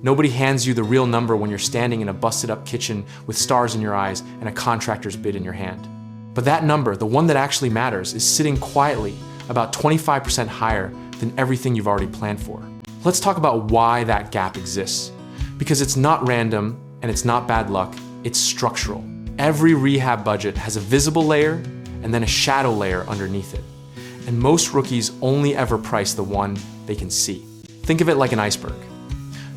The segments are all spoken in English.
Nobody hands you the real number when you're standing in a busted up kitchen with stars in your eyes and a contractor's bid in your hand. But that number, the one that actually matters, is sitting quietly about 25% higher than everything you've already planned for. Let's talk about why that gap exists. Because it's not random and it's not bad luck, it's structural. Every rehab budget has a visible layer and then a shadow layer underneath it. And most rookies only ever price the one they can see. Think of it like an iceberg.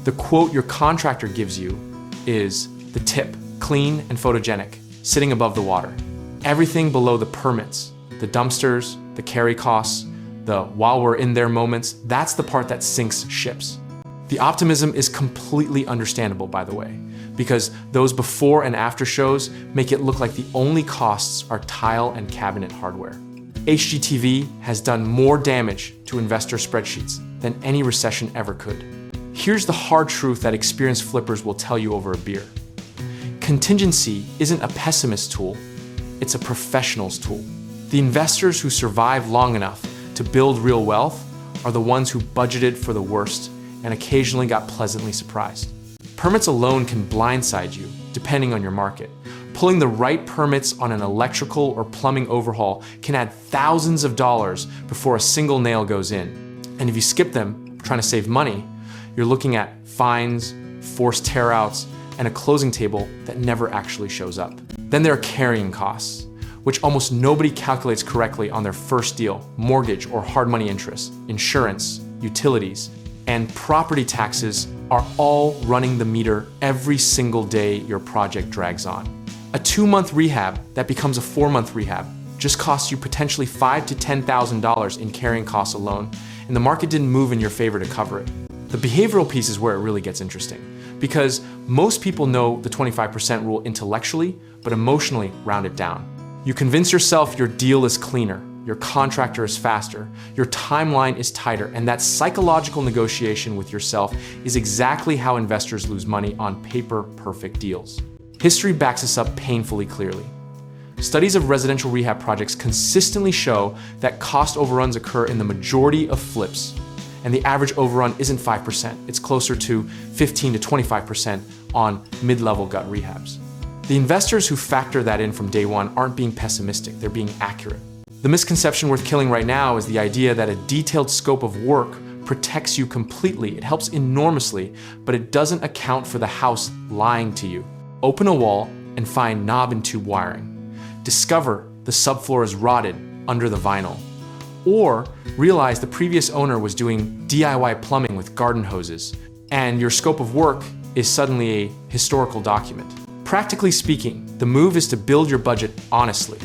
The quote your contractor gives you is the tip, clean and photogenic, sitting above the water. Everything below the permits, the dumpsters, the carry costs, the while we're in there moments, that's the part that sinks ships. The optimism is completely understandable, by the way, because those before and after shows make it look like the only costs are tile and cabinet hardware. HGTV has done more damage to investor spreadsheets than any recession ever could. Here's the hard truth that experienced flippers will tell you over a beer. Contingency isn't a pessimist tool, it's a professional's tool. The investors who survive long enough to build real wealth are the ones who budgeted for the worst and occasionally got pleasantly surprised. Permits alone can blindside you, depending on your market. Pulling the right permits on an electrical or plumbing overhaul can add thousands of dollars before a single nail goes in. And if you skip them, trying to save money, you're looking at fines, forced tear-outs, and a closing table that never actually shows up. Then there are carrying costs, which almost nobody calculates correctly on their first deal: mortgage or hard money interest, insurance, utilities, and property taxes are all running the meter every single day your project drags on. A 2-month rehab that becomes a 4-month rehab just costs you potentially $5,000 to $10,000 in carrying costs alone, and the market didn't move in your favor to cover it. The behavioral piece is where it really gets interesting, because most people know the 25% rule intellectually, but emotionally round it down. You convince yourself your deal is cleaner, your contractor is faster, your timeline is tighter, and that psychological negotiation with yourself is exactly how investors lose money on paper-perfect deals. History backs us up painfully clearly. Studies of residential rehab projects consistently show that cost overruns occur in the majority of flips, and the average overrun isn't 5%, it's closer to 15 to 25% on mid-level gut rehabs. The investors who factor that in from day one aren't being pessimistic, they're being accurate. The misconception worth killing right now is the idea that a detailed scope of work protects you completely. It helps enormously, but it doesn't account for the house lying to you. Open a wall and find knob and tube wiring. Discover the subfloor is rotted under the vinyl. Or realize the previous owner was doing DIY plumbing with garden hoses, and your scope of work is suddenly a historical document. Practically speaking, the move is to build your budget honestly.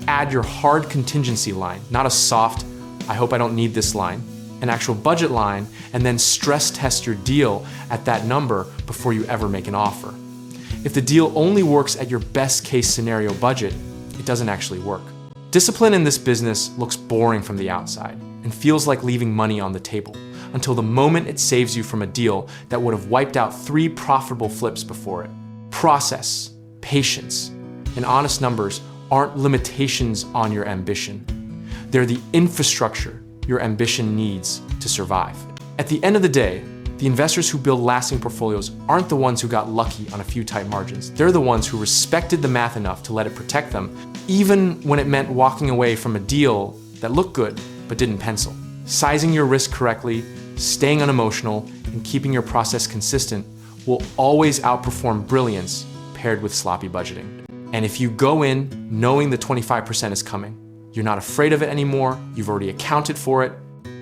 Add your hard contingency line, not a soft, I hope I don't need this line, an actual budget line, and then stress test your deal at that number before you ever make an offer. If the deal only works at your best case scenario budget, it doesn't actually work. Discipline in this business looks boring from the outside and feels like leaving money on the table until the moment it saves you from a deal that would have wiped out 3 profitable flips before it. Process, patience, and honest numbers aren't limitations on your ambition. They're the infrastructure your ambition needs to survive. At the end of the day, the investors who build lasting portfolios aren't the ones who got lucky on a few tight margins. They're the ones who respected the math enough to let it protect them, even when it meant walking away from a deal that looked good but didn't pencil. Sizing your risk correctly, staying unemotional, and keeping your process consistent will always outperform brilliance paired with sloppy budgeting. And if you go in knowing the 25% is coming, you're not afraid of it anymore, you've already accounted for it,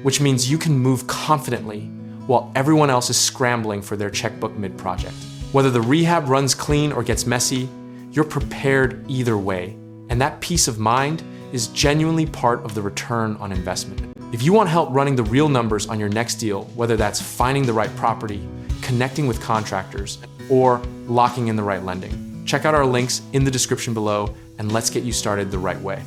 which means you can move confidently while everyone else is scrambling for their checkbook mid-project. Whether the rehab runs clean or gets messy, you're prepared either way, and that peace of mind is genuinely part of the return on investment. If you want help running the real numbers on your next deal, whether that's finding the right property, connecting with contractors, or locking in the right lending, check out our links in the description below, and let's get you started the right way.